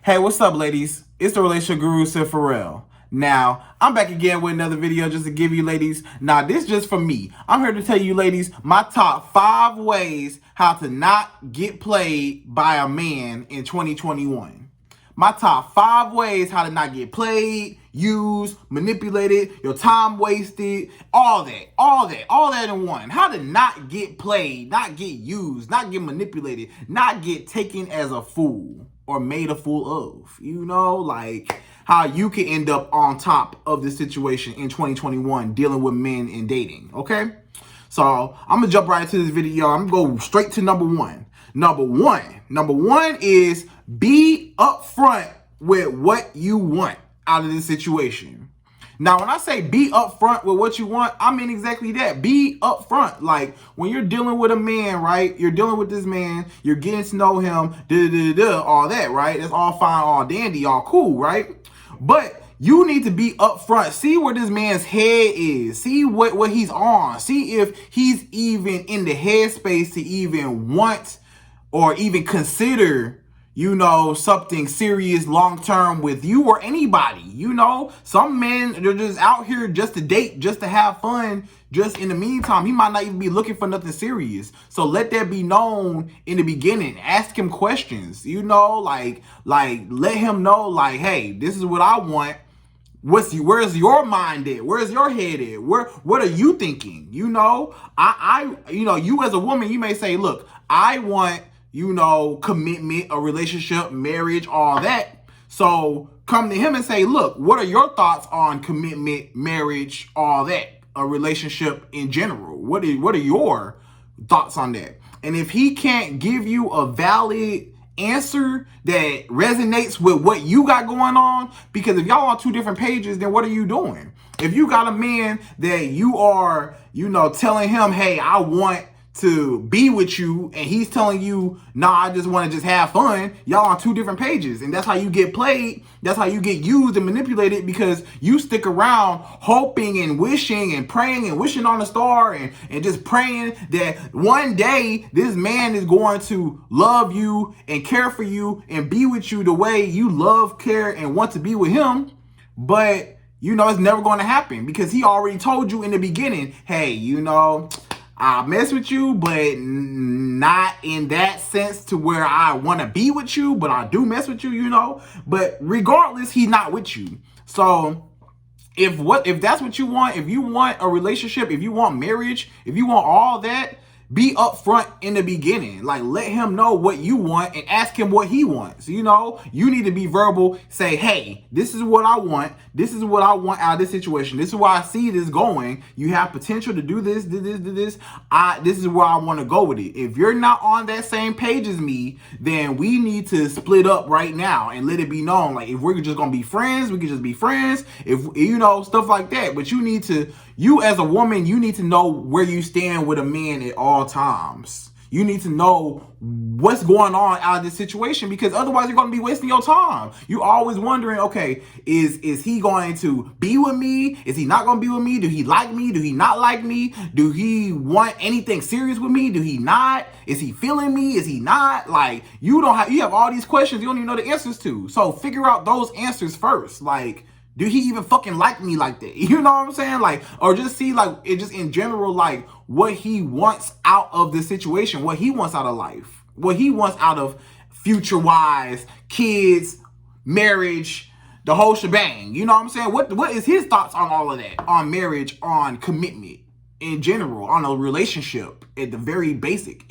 Hey, what's up, ladies? It's the relationship guru, Sydd Ferrell. Now, I'm back again with another video just to give you ladies. Now, this just for me. I'm here to tell you ladies my top 5 ways how to not get played by a man in 2021. My top 5 ways how to not get played, used, manipulated, your time wasted, all that in one. How to not get played, not get used, not get manipulated, not get taken as a fool or made a fool of. Like how you can end up on top of this situation in 2021 dealing with men and dating, okay? So I'm gonna jump right into this video. I'm gonna go straight to number one. Number one is be upfront with what you want out of this situation. Now, when I say be upfront with what you want, I mean exactly that. Be upfront. Like when you're dealing with a man, right? You're dealing with this man, you're getting to know him, all that, right? That's all fine, all dandy, all cool, right? But you need to be upfront. See where this man's head is. See what he's on. See if he's even in the headspace to even want or even consider, something serious long-term with you or anybody. Some men, they're just out here just to date, just to have fun. Just in the meantime, he might not even be looking for nothing serious. So let that be known in the beginning. Ask him questions, like let him know, like, hey, this is what I want. Where's your mind at? Where's your head at? What are you thinking? You as a woman, you may say, look, I want, commitment, a relationship, marriage, all that. So come to him and say, look, what are your thoughts on commitment, marriage, all that, a relationship in general? What are your thoughts on that? And if he can't give you a valid answer that resonates with what you got going on, because if y'all on 2 different pages, then what are you doing? If you got a man that you are, telling him, hey, I want to be with you, and he's telling you, nah, I just want to just have fun, y'all on 2 different pages. And that's how you get played. That's how you get used and manipulated, because you stick around hoping and wishing and praying and wishing on a star and just praying that one day this man is going to love you and care for you and be with you the way you love, care, and want to be with him. But it's never going to happen, because he already told you in the beginning, hey, I mess with you, but not in that sense to where I want to be with you, but I do mess with you, But regardless, he's not with you. So if that's what you want, if you want a relationship, if you want marriage, if you want all that, be upfront in the beginning. Like, let him know what you want and ask him what he wants. You need to be verbal. Say, hey, this is what I want. This is what I want out of this situation. This is where I see this going. You have potential to do this, this. This is where I want to go with it. If you're not on that same page as me, then we need to split up right now and let it be known. Like, if we're just going to be friends, we can just be friends. If, stuff like that. But you as a woman, you need to know where you stand with a man at all times. You need to know what's going on out of this situation, because otherwise you're going to be wasting your time. You're always wondering, okay, is he going to be with me? Is he not going to be with me? Do he like me? Do he not like me? Do he want anything serious with me? Do he not? Is he feeling me? Is he not? Like, you have all these questions you don't even know the answers to. So figure out those answers first. Like, do he even fucking like me like that? You know what I'm saying? Like, or just see, like, it just in general, like, what he wants out of the situation, what he wants out of life, what he wants out of future-wise, kids, marriage, the whole shebang. You know what I'm saying? What is his thoughts on all of that? On marriage, on commitment in general, on a relationship at the very basic,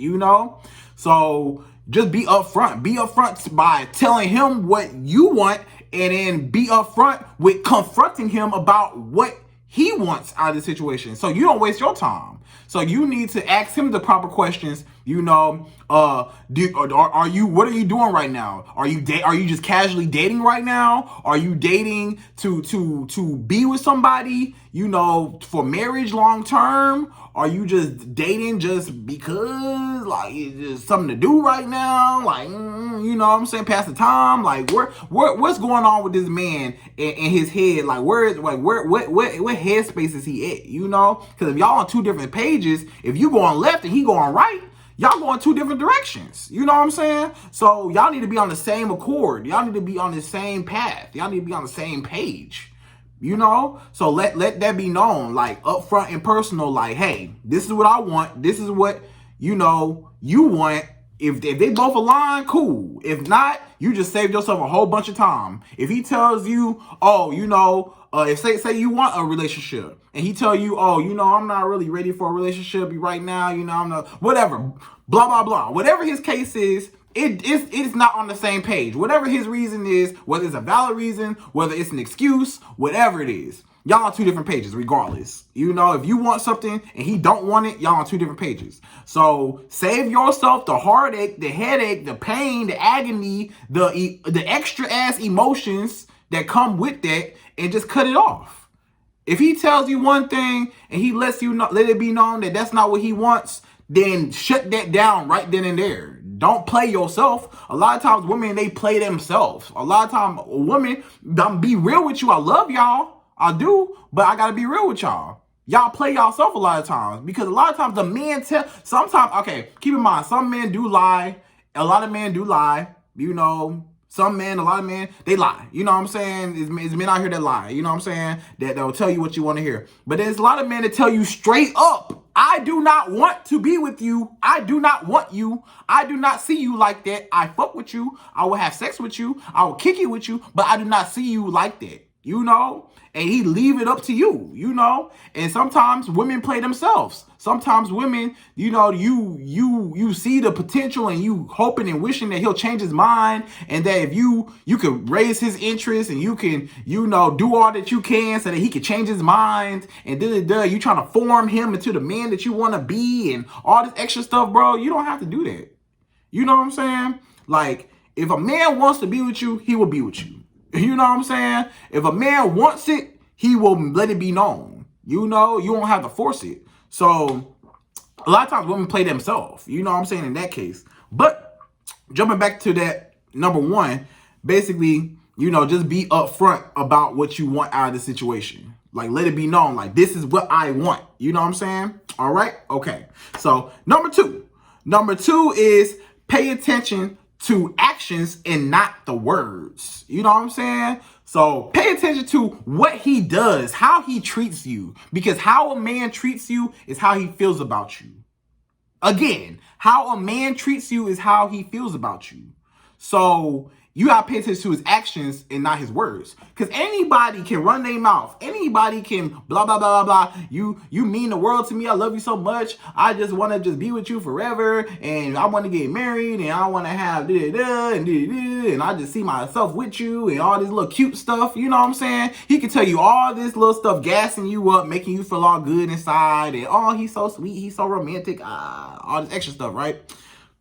So just be upfront. Be upfront by telling him what you want, and then be upfront with confronting him about what he wants out of the situation, so you don't waste your time. So you need to ask him the proper questions. What are you doing right now? Are you just casually dating right now? Are you dating to be with somebody, for marriage long term? Are you just dating just because, like, it's just something to do right now? Like, what I'm saying, pass the time. Like, what's going on with this man in his head? Like, what headspace is he at? Because if y'all on 2 different pages, if you going left and he going right, Y'all going two different directions. You know what I'm saying? So y'all need to be on the same accord. Y'all need to be on the same path. Y'all need to be on the same page. You know? So let that be known, like upfront and personal, like, hey, this is what I want. This is what, you want. If they both align, cool. If not, you just saved yourself a whole bunch of time. If he tells you, oh, if say you want a relationship, and he tell you, oh, I'm not really ready for a relationship right now, I'm not, whatever, blah, blah, blah. Whatever his case is, it's not on the same page. Whatever his reason is, whether it's a valid reason, whether it's an excuse, whatever it is, y'all on two different pages regardless. If you want something and he don't want it, y'all on two different pages. So save yourself the heartache, the headache, the pain, the agony, the extra ass emotions that come with that, and just cut it off. If he tells you one thing and he lets you let it be known that that's not what he wants, then shut that down right then and there. Don't play yourself. A lot of times women, they play themselves. A lot of times women, be real with you. I love y'all. I do, but I gotta be real with y'all. Y'all play yourself a lot of times, because a lot of times the men sometimes, okay, keep in mind, some men do lie. A lot of men do lie. Some men, a lot of men, they lie. You know what I'm saying? It's men out here that lie. You know what I'm saying? They'll tell you what you want to hear. But there's a lot of men that tell you straight up, I do not want to be with you. I do not want you. I do not see you like that. I fuck with you. I will have sex with you. I will kick it with you. But I do not see you like that. And he leave it up to you, and sometimes women play themselves. Sometimes women, you see the potential and you hoping and wishing that he'll change his mind, and that if you could raise his interest and you can, do all that you can so that he could change his mind, and you trying to form him into the man that you want to be and all this extra stuff, bro. You don't have to do that. You know what I'm saying? Like, if a man wants to be with you, he will be with you. You know what I'm saying? If a man wants it, he will let it be known. You don't have to force it. So a lot of times women play themselves. You know what I'm saying, in that case. But jumping back to that, number one, basically, just be upfront about what you want out of the situation. Like, let it be known, like, this is what I want. You know what I'm saying? All right? Okay. So number two is pay attention to actions and not the words. You know what I'm saying? So pay attention to what he does, how he treats you, because how a man treats you is how he feels about you. Again, how a man treats you is how he feels about you. So you gotta pay attention to his actions and not his words. Because anybody can run their mouth. Anybody can blah, blah, blah, blah, blah. You mean the world to me. I love you so much. I just want to just be with you forever. And I want to get married. And I want to have da-da-da and da-da-da. And I just see myself with you and all this little cute stuff. You know what I'm saying? He can tell you all this little stuff, gassing you up, making you feel all good inside. And, oh, he's so sweet. He's so romantic. All this extra stuff, right?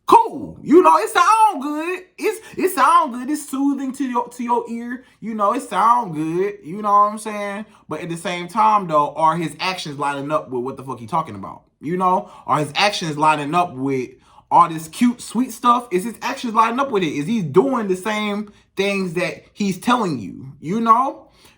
Cool. It sound good. It sound good. It's soothing to your ear. It sound good. You know what I'm saying? But at the same time, though, are his actions lining up with what the fuck he talking about? Are his actions lining up with all this cute, sweet stuff? Is his actions lining up with it? Is he doing the same things that he's telling you?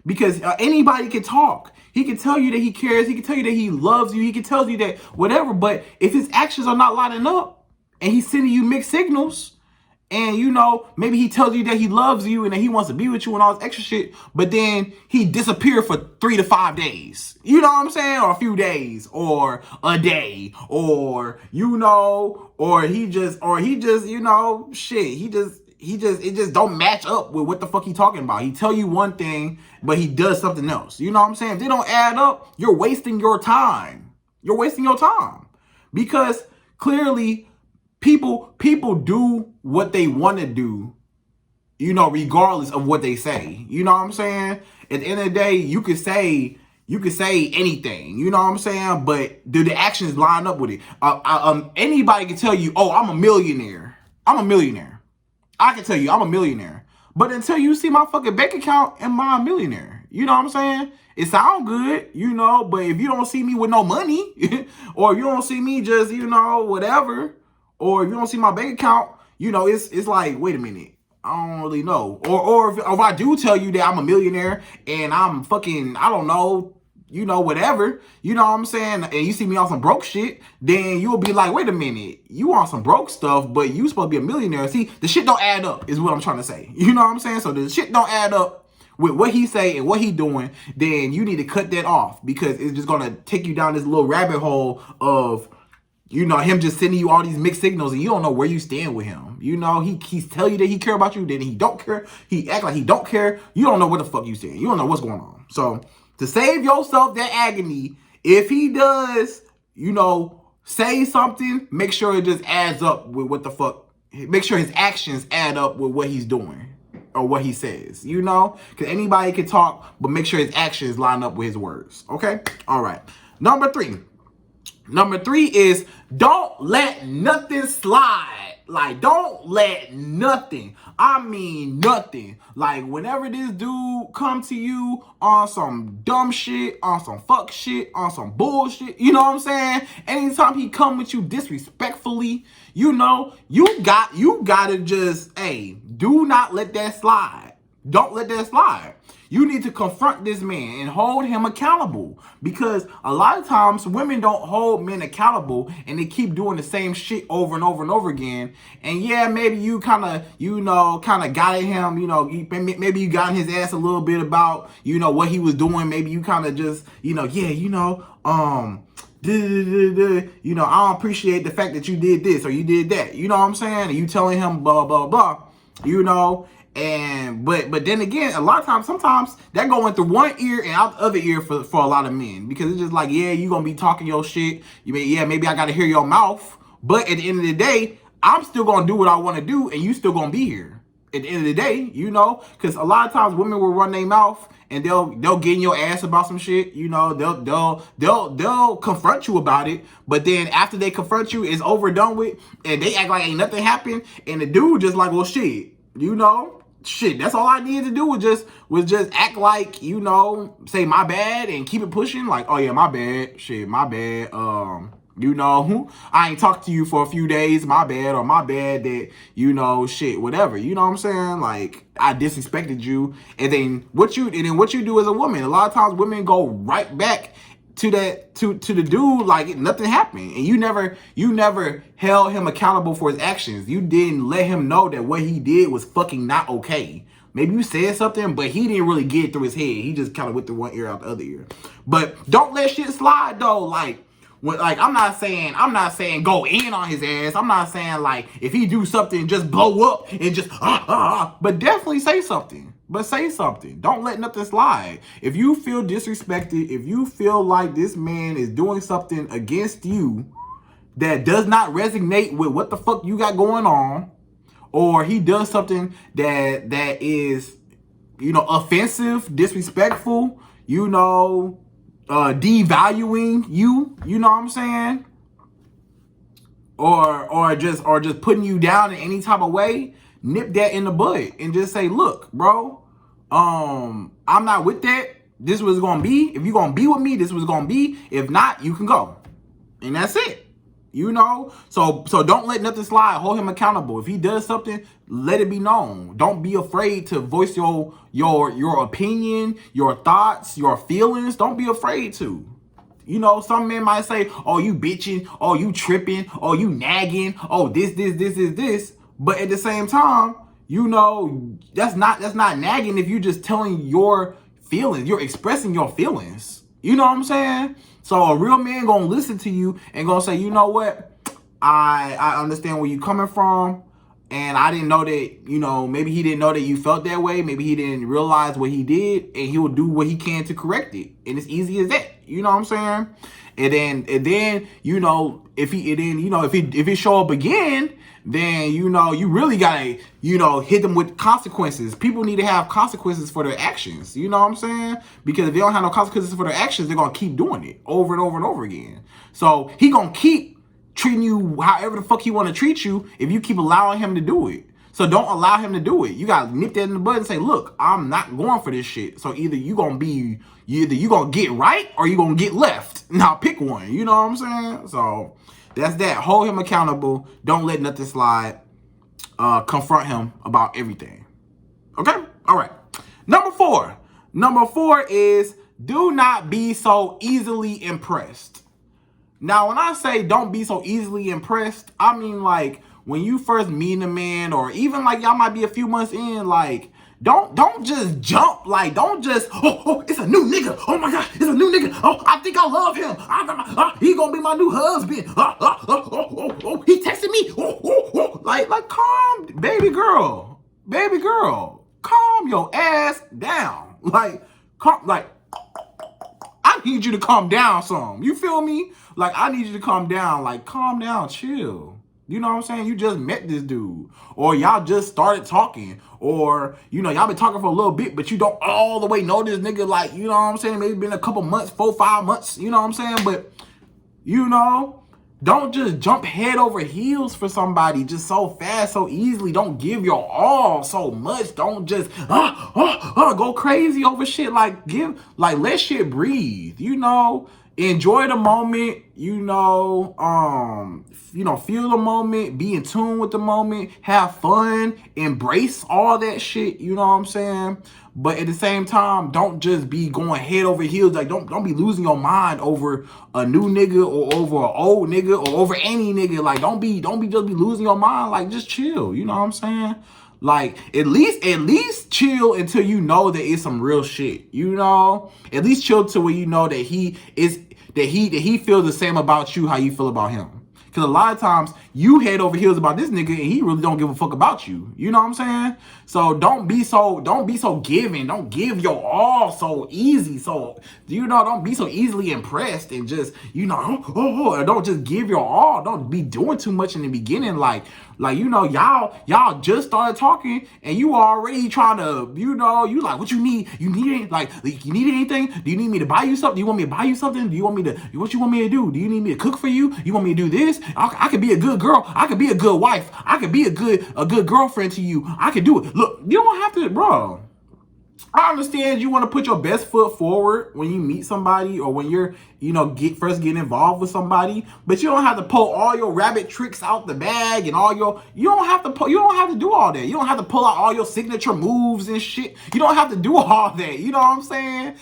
Because anybody can talk. He can tell you that he cares. He can tell you that he loves you. He can tell you that whatever. But if his actions are not lining up, and he's sending you mixed signals, and maybe he tells you that he loves you and that he wants to be with you and all this extra shit, but then he disappeared for 3 to 5 days. You know what I'm saying? Or a few days, or a day, or he just it just don't match up with what the fuck he talking about. He tell you one thing, but he does something else. You know what I'm saying? If they don't add up, you're wasting your time. You're wasting your time, because clearly People do what they want to do, regardless of what they say. You know what I'm saying? At the end of the day, you could say anything. You know what I'm saying? But do the actions line up with it? Anybody can tell you, oh, I'm a millionaire. I'm a millionaire. I can tell you I'm a millionaire. But until you see my fucking bank account, am I a millionaire? You know what I'm saying? It sounds good, but if you don't see me with no money, or you don't see me just, whatever, or if you don't see my bank account, it's like, wait a minute, I don't really know. Or if I do tell you that I'm a millionaire and I'm fucking, I don't know, you know, whatever, you know what I'm saying, and you see me on some broke shit, then you'll be like, wait a minute, you on some broke stuff, but you supposed to be a millionaire. See, the shit don't add up is what I'm trying to say. You know what I'm saying? So the shit don't add up with what he say and what he doing, then you need to cut that off, because it's just gonna take you down this little rabbit hole of, you know, him just sending you all these mixed signals and you don't know where you stand with him. You know, he's tell you that he care about you, then he don't care. He act like he don't care. You don't know what the fuck you stand. You don't know what's going on. So to save yourself that agony, if he does, you know, say something, make sure it just adds up with what the fuck. Make sure his actions add up with what he's doing or what he says, you know? Because anybody can talk, but make sure his actions line up with his words, okay? All right. Number three is don't let nothing slide. Like, don't let nothing, I mean nothing. Like, whenever this dude come to you on some dumb shit, on some fuck shit, on some bullshit, you know what I'm saying? Anytime he come with you disrespectfully, you know, you gotta just, hey, do not let that slide. Don't let that slide. You need to confront this man and hold him accountable, because a lot of times women don't hold men accountable and they keep doing the same shit over and over and over again. And yeah, maybe you kind of got at him, you know, maybe you got in his ass a little bit about, you know, what he was doing. Maybe you kind of just, you know, yeah, you know, you know, I don't appreciate the fact that you did this or you did that. You know what I'm saying? And you telling him blah, blah, blah, you know. And but then again, a lot of times, sometimes that going through one ear and out the other ear for a lot of men, because it's just like, yeah, you gonna be talking your shit. Yeah, maybe I gotta hear your mouth, but at the end of the day, I'm still gonna do what I want to do, and you still gonna be here at the end of the day, you know. Because a lot of times women will run their mouth and they'll get in your ass about some shit, you know. They'll confront you about it, but then after they confront you, it's over and done with, and they act like ain't nothing happened, and the dude just like, well, shit, you know. Shit, that's all I needed to do was just act like, you know, say my bad and keep it pushing. Like, oh yeah, my bad. Shit, my bad. You know, I ain't talked to you for a few days. My bad, or my bad that, you know, shit, whatever. You know what I'm saying? Like, I disrespected you. And then what you do as a woman, a lot of times women go right back to the dude like nothing happened, and you never held him accountable for his actions. You didn't let him know that what he did was fucking not okay. Maybe you said something, but he didn't really get it through his head. He just kind of went through one ear out the other ear. But don't let shit slide though. Like, I'm not saying go in on his ass. I'm not saying like if he do something just blow up and just but definitely say something. But say something. Don't let nothing slide. If you feel disrespected, if you feel like this man is doing something against you that does not resonate with what the fuck you got going on, or he does something that is, you know, offensive, disrespectful, you know, devaluing you, you know what I'm saying? Or just putting you down in any type of way, nip that in the bud and just say, look, bro, I'm not with that. This was gonna be. If you're gonna be with me, this was gonna be. If not, you can go. And that's it. You know? So don't let nothing slide. Hold him accountable. If he does something, let it be known. Don't be afraid to voice your opinion, your thoughts, your feelings. Don't be afraid to. You know, some men might say, oh, you bitching, oh, you tripping, oh, you nagging, oh, this. But at the same time, you know, that's not nagging if you're just telling your feelings. You're expressing your feelings. You know what I'm saying? So a real man gonna listen to you and gonna say, you know what? I understand where you coming from. And I didn't know that, you know, maybe he didn't know that you felt that way. Maybe he didn't realize what he did, and he will do what he can to correct it. And it's easy as that. You know what I'm saying? And then, you know, if he show up again, then, you know, you really gotta, you know, hit them with consequences. People need to have consequences for their actions. You know what I'm saying? Because if they don't have no consequences for their actions, they're gonna keep doing it over and over and over again. So he gonna keep treating you however the fuck he want to treat you if you keep allowing him to do it. So don't allow him to do it. You gotta nip that in the bud and say, look, I'm not going for this shit. So either you gonna get right or you gonna get left. Now pick one. You know what I'm saying? So that's that. Hold him accountable. Don't let nothing slide. Confront him about everything. Okay? All right. Number four is do not be so easily impressed. Now, when I say don't be so easily impressed, I mean like when you first meet a man, or even like y'all might be a few months in, like don't just jump. Like don't just it's a new nigga. Oh my god, it's a new nigga. Oh, I think I love him. He gonna be my new husband. He texted me. Like calm, baby girl, calm your ass down. Like I need you to calm down some. You feel me? Like, I need you to calm down. Like, calm down, chill. You know what I'm saying? You just met this dude. Or y'all just started talking. Or, y'all been talking for a little bit, but you don't all the way know this nigga. Like, you know what I'm saying? Maybe been a couple months, 4, 5 months. You know what I'm saying? But, don't just jump head over heels for somebody just so fast, so easily. Don't give your all so much. Don't just go crazy over shit. Let shit breathe. Enjoy the moment. Feel the moment. Be in tune with the moment. Have fun. Embrace all that shit. You know what I'm saying? But at the same time, don't just be going head over heels. Like, don't be losing your mind over a new nigga or over an old nigga or over any nigga. Like, don't be just be losing your mind. Like, just chill. You know what I'm saying? Like, at least chill until you know that it's some real shit. At least chill to where you know that he feels the same about you how you feel about him. Because a lot of times you head over heels about this nigga and he really don't give a fuck about you. You know what I'm saying? So don't be so giving. Don't give your all so easy. So, don't be so easily impressed and just, don't just give your all. Don't be doing too much in the beginning. Y'all just started talking and you already trying to, you like, what you need? You need anything? Do you need me to buy you something? Do you want me to buy you something? What you want me to do? Do you need me to cook for you? You want me to do this? I could be a good girl. I could be a good wife. I could be a good girlfriend to you. I could do it. Look, you don't have to, bro. I understand you want to put your best foot forward when you meet somebody or when you're, first getting involved with somebody, but you don't have to pull all your rabbit tricks out the bag and you don't have to do all that. You don't have to pull out all your signature moves and shit. You don't have to do all that. You know what I'm saying?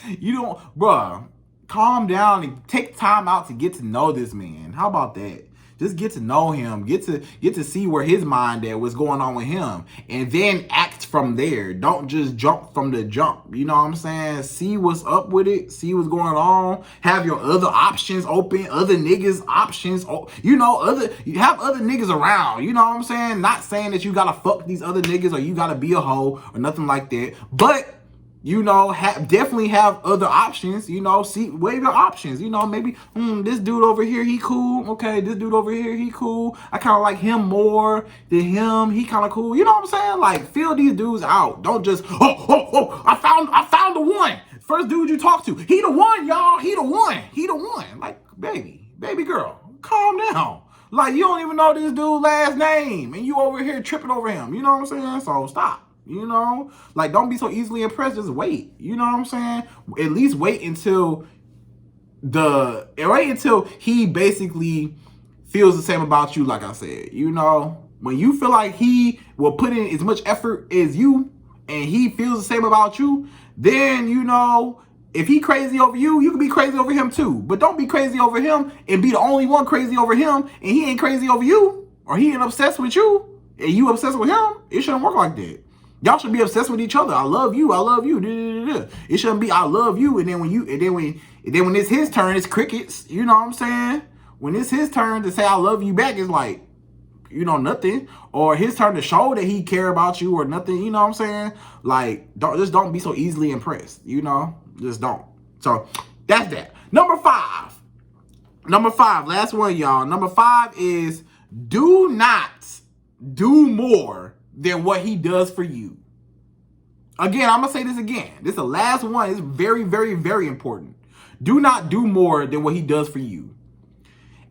Bruh, calm down and take time out to get to know this man. How about that? Just get to know him, get to see where his mind at, what's going on with him, and then act from there. Don't just jump from the jump. You know what I'm saying? See what's up with it, see what's going on. Have your other options open, other niggas options. You have other niggas around. You know what I'm saying? Not saying that you gotta fuck these other niggas or you gotta be a hoe or nothing like that, but definitely have other options, weigh your options, maybe, this dude over here, he cool. Okay, this dude over here, he cool. I kind of like him more than him. He kind of cool. You know what I'm saying? Like, feel these dudes out. Don't just, I found the one. First dude you talk to, he the one, y'all. He the one. Like, baby girl, calm down. Like, you don't even know this dude's last name and you over here tripping over him. You know what I'm saying? So stop. Don't be so easily impressed. Just wait. You know what I'm saying? At least wait until he basically feels the same about you. Like I said, when you feel like he will put in as much effort as you and he feels the same about you, then, if he crazy over you, you can be crazy over him too. But don't be crazy over him and be the only one crazy over him and he ain't crazy over you, or he ain't obsessed with you and you obsessed with him. It shouldn't work like that. Y'all should be obsessed with each other. I love you. It shouldn't be I love you, and then when it's his turn, it's crickets. You know what I'm saying? When it's his turn to say I love you back, it's like, nothing. Or his turn to show that he care about you or nothing. You know what I'm saying? Like, don't be so easily impressed. Just don't. So that's that. Number five, last one, y'all. Number 5 is do not do more than what he does for you. Again, I'm gonna say this again. This is the last one. It's very, very, very important. Do not do more than what he does for you.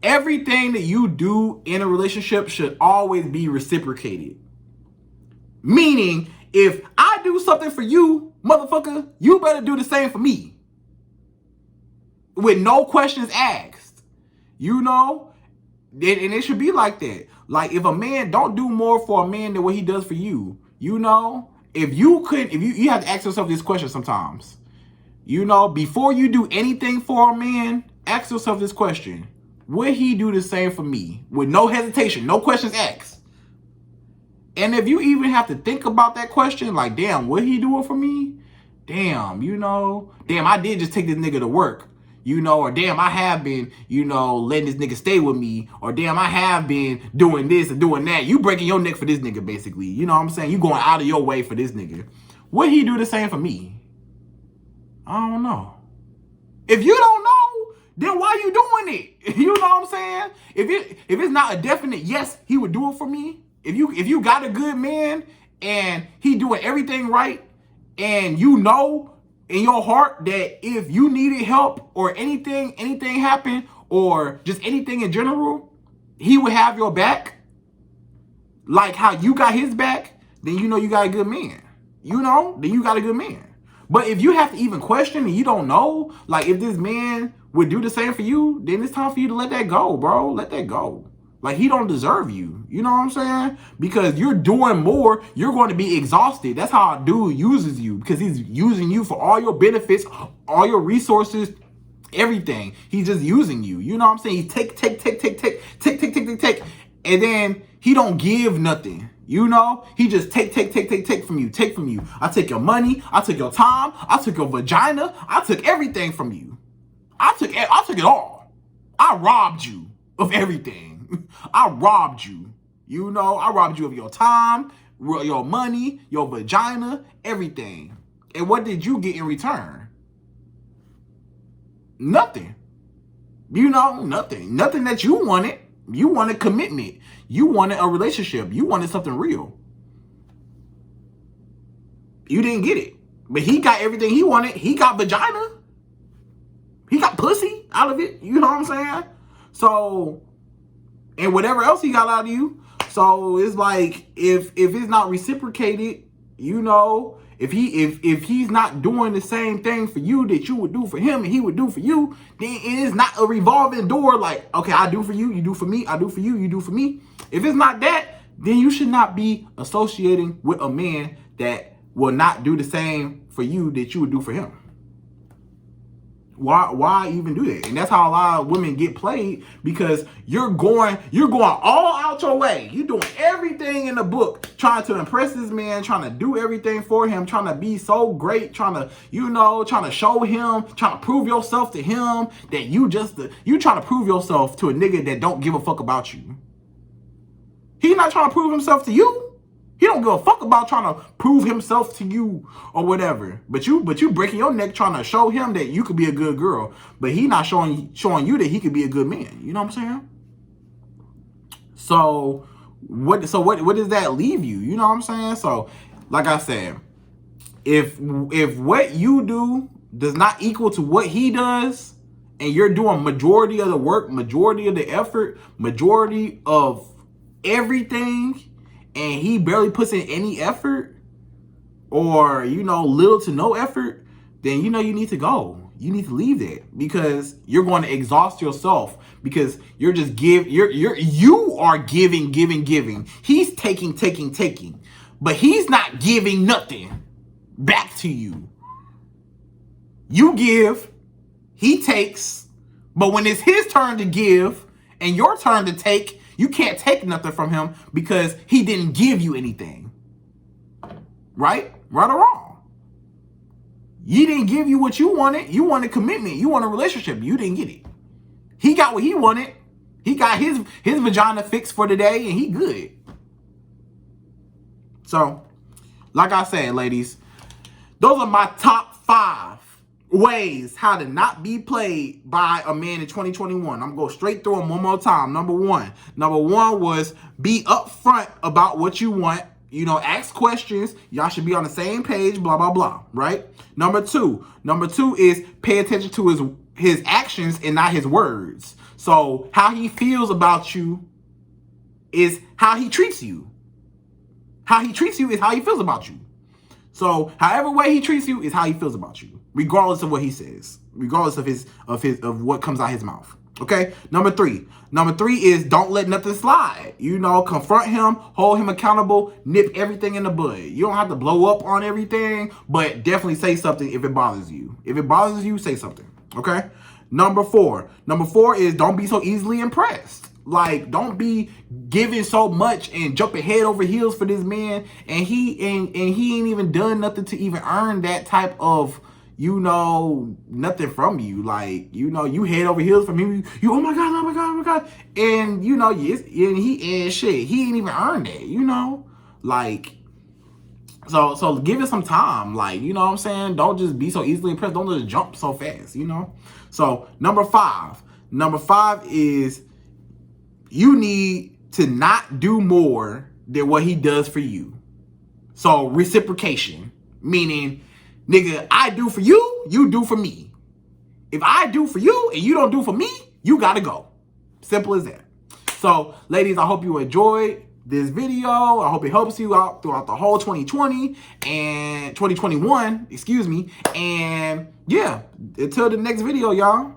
Everything that you do in a relationship should always be reciprocated. Meaning, if I do something for you, motherfucker, you better do the same for me. With no questions asked. And it should be like that. Like, if a man don't do more for a man than what he does for you, if you have to ask yourself this question sometimes. You know, before you do anything for a man, ask yourself this question. Would he do the same for me? With no hesitation, no questions asked. And if you even have to think about that question, like, damn, would he do it for me? Damn, you know, damn, I did just take this nigga to work, you know, or damn, I have been, you know, letting this nigga stay with me, or damn, I have been doing this and doing that. You breaking your neck for this nigga, basically. You know what I'm saying? You going out of your way for this nigga. Would he do the same for me? I don't know. If you don't know, then why you doing it? You know what I'm saying? If it's not a definite yes, he would do it for me. If you got a good man and he doing everything right, and you know in your heart that if you needed help or anything happened, or just anything in general, he would have your back, like how you got his back, then you know you got a good man. You know, then you got a good man. But if you have to even question and you don't know, like if this man would do the same for you, then it's time for you to let that go, bro. Let that go. Like, he don't deserve you. You know what I'm saying? Because you're doing more, you're going to be exhausted. That's how a dude uses you, because he's using you for all your benefits, all your resources, everything. He's just using you. You know what I'm saying? He take, and then he don't give nothing. You know, he just take from you, take from you. I took your money, I took your time, I took your vagina, I took everything from you. I took it all. I robbed you of everything. I robbed you. You know, I robbed you of your time, your money, your vagina, everything. And what did you get in return? Nothing. You know, nothing. Nothing that you wanted. You wanted commitment. You wanted a relationship. You wanted something real. You didn't get it. But he got everything he wanted. He got vagina. He got pussy out of it. You know what I'm saying? So, and whatever else he got out of you. So it's like, if it's not reciprocated, you know, if he's not doing the same thing for you that you would do for him and he would do for you, then it is not a revolving door. Like, okay, I do for you, you do for me, I do for you, you do for me. If it's not that, then you should not be associating with a man that will not do the same for you that you would do for him. Why even do that? And that's how a lot of women get played, because you're going all out your way. You're doing everything in the book, trying to impress this man, trying to do everything for him, trying to be so great, trying to show him, trying to prove yourself to him that you trying to prove yourself to a nigga that don't give a fuck about you. He's not trying to prove himself to you. He don't give a fuck about trying to prove himself to you or whatever. But you breaking your neck trying to show him that you could be a good girl. But he not showing you that he could be a good man. You know what I'm saying? So what does that leave you? You know what I'm saying? So, like I said, if what you do does not equal to what he does, and you're doing majority of the work, majority of the effort, majority of everything, and he barely puts in any effort, or, you know, little to no effort, then, you know, you need to go. You need to leave that, because you're going to exhaust yourself, because you're just you are giving. He's taking, but he's not giving nothing back to you. You give, he takes, but when it's his turn to give and your turn to take, you can't take nothing from him because he didn't give you anything. Right? Right or wrong? He didn't give you what you wanted. You wanted commitment. You wanted a relationship. You didn't get it. He got what he wanted. He got his vagina fixed for today, and he good. So, like I said, ladies, those are my top 5 ways how to not be played by a man in 2021. I'm going to go straight through them one more time. Number one was be upfront about what you want. You know, ask questions. Y'all should be on the same page, blah, blah, blah, right? Number two is pay attention to his actions and not his words. So how he feels about you is how he treats you. How he treats you is how he feels about you. So however way he treats you is how he feels about you, regardless of what he says, regardless of what comes out his mouth. Okay, number three. Number three is don't let nothing slide. You know, confront him, hold him accountable, nip everything in the bud. You don't have to blow up on everything, but definitely say something if it bothers you. If it bothers you, say something. Okay. Number four. Number four is don't be so easily impressed. Like, don't be giving so much and jumping head over heels for this man, and he ain't even done nothing to even earn that type of, you know, nothing from you. Like, you know, you head over heels from him. You oh my god, oh my god, oh my god, and you know, yes, and he ain't shit. He ain't even earned that. You know, like. So give it some time. Like, you know what I'm saying? Don't just be so easily impressed. Don't just jump so fast, you know? So number five. Number five is you need to not do more than what he does for you. So reciprocation, meaning, nigga, I do for you, you do for me. If I do for you and you don't do for me, you gotta go. Simple as that. So, ladies, I hope you enjoyed this video. I hope it helps you out throughout the whole 2020 and 2021, excuse me. And yeah, until the next video, y'all.